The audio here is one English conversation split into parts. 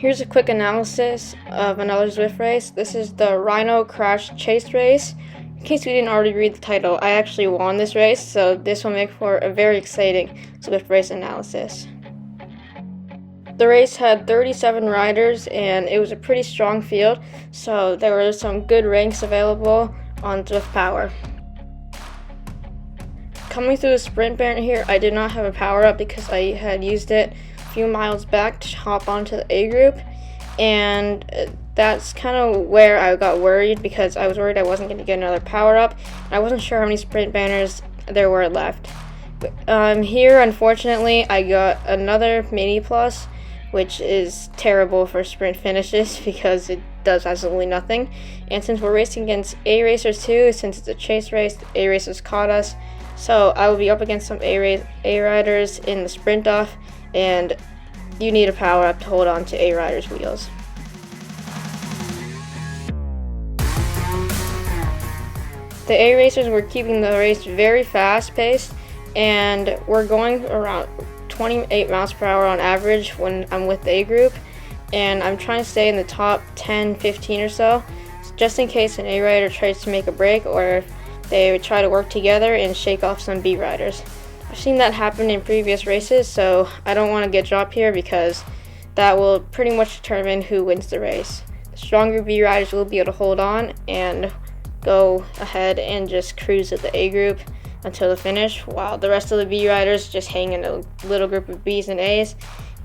Here's a quick analysis of another Zwift race. This is the Rhino Crash Chase race. In case you didn't already read the title, I actually won this race, so this will make for a very exciting Zwift race analysis. The race had 37 riders and it was a pretty strong field, so there were some good ranks available on Zwift Power. Coming through the sprint banner here, I did not have a power up because I had used it a few miles back to hop onto the A group, and that's kind of where I got worried because I was worried I wasn't going to get another power up. I wasn't sure how many sprint banners there were left. Here, unfortunately, I got another mini plus, which is terrible for sprint finishes because it does absolutely nothing. And since we're racing against A racers too, since it's a chase race, A racers caught us. So I will be up against some A riders in the sprint off, and you need a power up to hold on to A riders' wheels. The A racers were keeping the race very fast paced, and we're going around 28 miles per hour on average when I'm with the A group, and I'm trying to stay in the top 10, 15 or so, just in case an A rider tries to make a break or if they would try to work together and shake off some B riders. I've seen that happen in previous races, so I don't want to get dropped here because that will pretty much determine who wins the race. The stronger B riders will be able to hold on and go ahead and just cruise at the A group until the finish, while the rest of the B riders just hang in a little group of Bs and As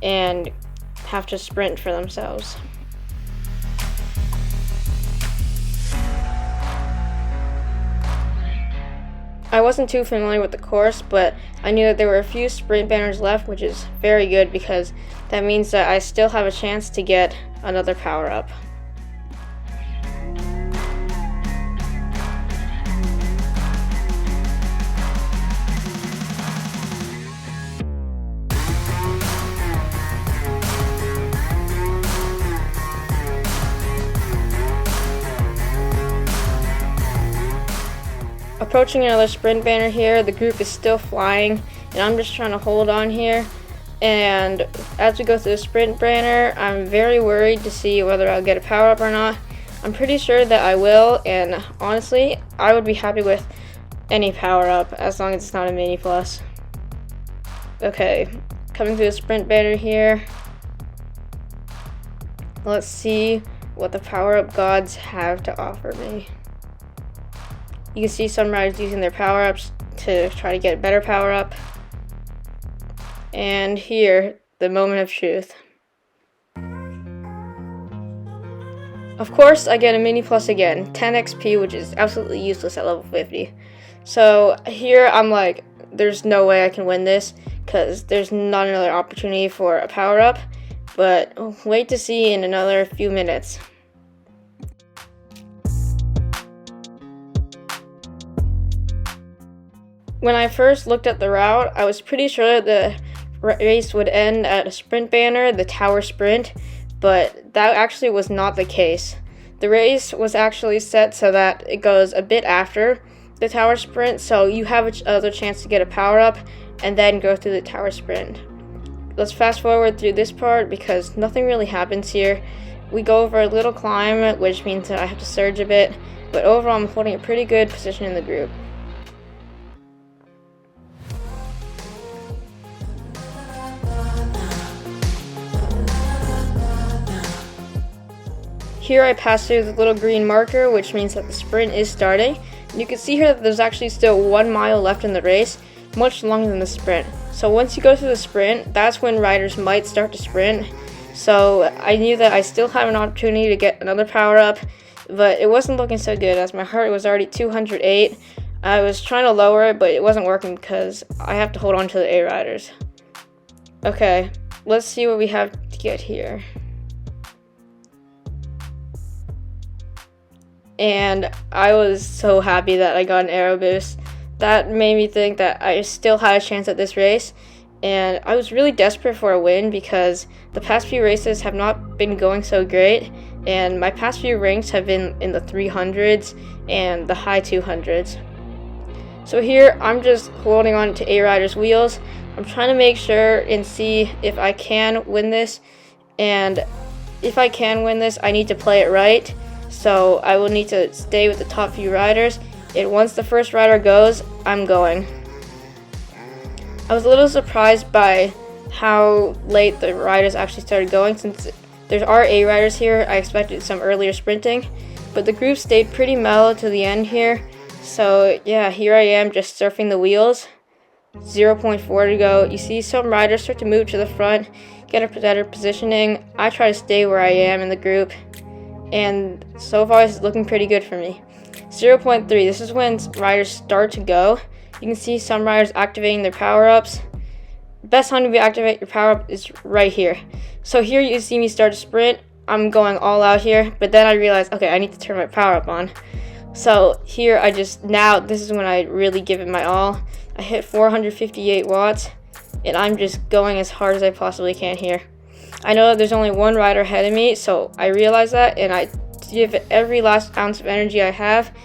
and have to sprint for themselves. I wasn't too familiar with the course, but I knew that there were a few sprint banners left, which is very good because that means that I still have a chance to get another power up. Approaching another sprint banner here, the group is still flying, and I'm just trying to hold on here. And as we go through the sprint banner, I'm very worried to see whether I'll get a power up or not. I'm pretty sure that I will, and honestly, I would be happy with any power up as long as it's not a mini plus. Okay, coming through the sprint banner here. Let's see what the power up gods have to offer me. You can see some riders using their power-ups to try to get a better power-up. And here, the moment of truth. Of course, I get a mini plus again, 10 XP, which is absolutely useless at level 50. So here, I'm like, there's no way I can win this, because there's not another opportunity for a power-up. But wait to see in another few minutes. When I first looked at the route, I was pretty sure the race would end at a sprint banner, the tower sprint, but that actually was not the case. The race was actually set so that it goes a bit after the tower sprint, so you have another chance to get a power up and then go through the tower sprint. Let's fast forward through this part because nothing really happens here. We go over a little climb, which means that I have to surge a bit, but overall I'm holding a pretty good position in the group. Here I pass through the little green marker, which means that the sprint is starting. And you can see here that there's actually still 1 mile left in the race, much longer than the sprint. So once you go through the sprint, that's when riders might start to sprint. So I knew that I still have an opportunity to get another power up, but it wasn't looking so good as my heart was already 208. I was trying to lower it, but it wasn't working because I have to hold on to the A riders. Okay, let's see what we have to get here. And I was so happy that I got an aero boost. That made me think that I still had a chance at this race, and I was really desperate for a win because the past few races have not been going so great, and my past few ranks have been in the 300s and the high 200s. So here I'm just holding on to A Rider's wheels. I'm trying to make sure and see if I can win this, and if I can win this, I need to play it right. So I will need to stay with the top few riders. And once the first rider goes, I'm going. I was a little surprised by how late the riders actually started going. Since there are A riders here, I expected some earlier sprinting. But the group stayed pretty mellow to the end here. So yeah, here I am just surfing the wheels. 0.4 to go. You see some riders start to move to the front, get a better positioning. I try to stay where I am in the group, and so far it's looking pretty good for me. 0.3, this is when riders start to go. You can see some riders activating their power-ups. Best time to activate your power-up is right here. So here you see me start to sprint. I'm going all out here, but then I realized, okay, I need to turn my power-up on. So here this is when I really give it my all. I hit 458 watts, and I'm just going as hard as I possibly can here. I know that there's only one rider ahead of me, so I realize that, and I give it every last ounce of energy I have.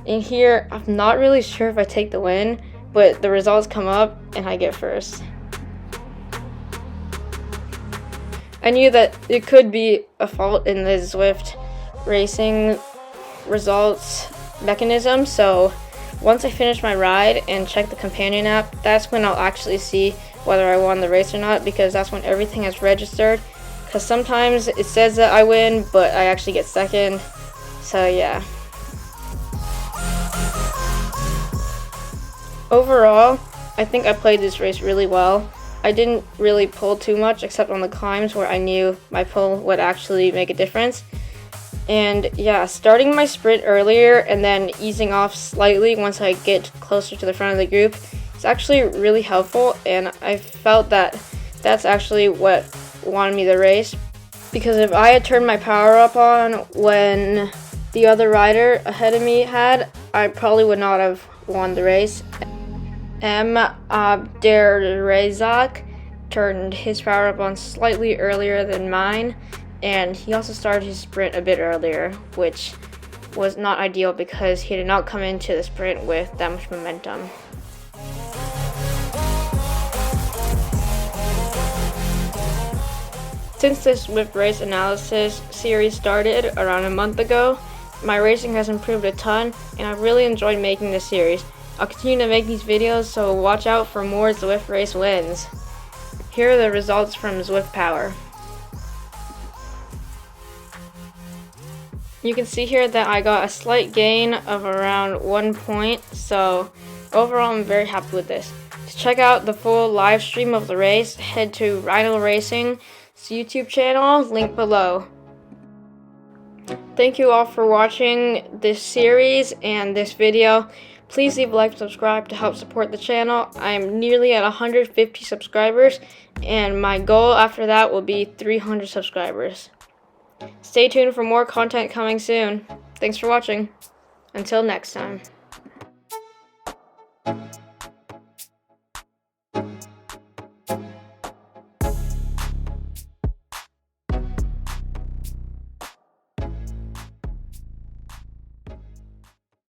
And here, I'm not really sure if I take the win, but the results come up, and I get first. I knew that it could be a fault in the Zwift racing results mechanism, so once I finish my ride and check the companion app, that's when I'll actually see whether I won the race or not, because that's when everything is registered. Because sometimes it says that I win, but I actually get second. So yeah. Overall, I think I played this race really well. I didn't really pull too much except on the climbs where I knew my pull would actually make a difference. And yeah, starting my sprint earlier and then easing off slightly once I get closer to the front of the group is actually really helpful, and I felt that that's actually what won me the race. Because if I had turned my power up on when the other rider ahead of me had, I probably would not have won the race. Abderrazak turned his power up on slightly earlier than mine, and he also started his sprint a bit earlier, which was not ideal because he did not come into the sprint with that much momentum. Since this Zwift race analysis series started around a month ago, my racing has improved a ton, and I've really enjoyed making this series. I'll continue to make these videos, so watch out for more Zwift race wins. Here are the results from Zwift Power. You can see here that I got a slight gain of around 1 point, so overall I'm very happy with this. To check out the full live stream of the race, head to Rhino Racing's YouTube channel, link below. Thank you all for watching this series and this video. Please leave a like and subscribe to help support the channel. I am nearly at 150 subscribers, and my goal after that will be 300 subscribers. Stay tuned for more content coming soon. Thanks for watching. Until next time.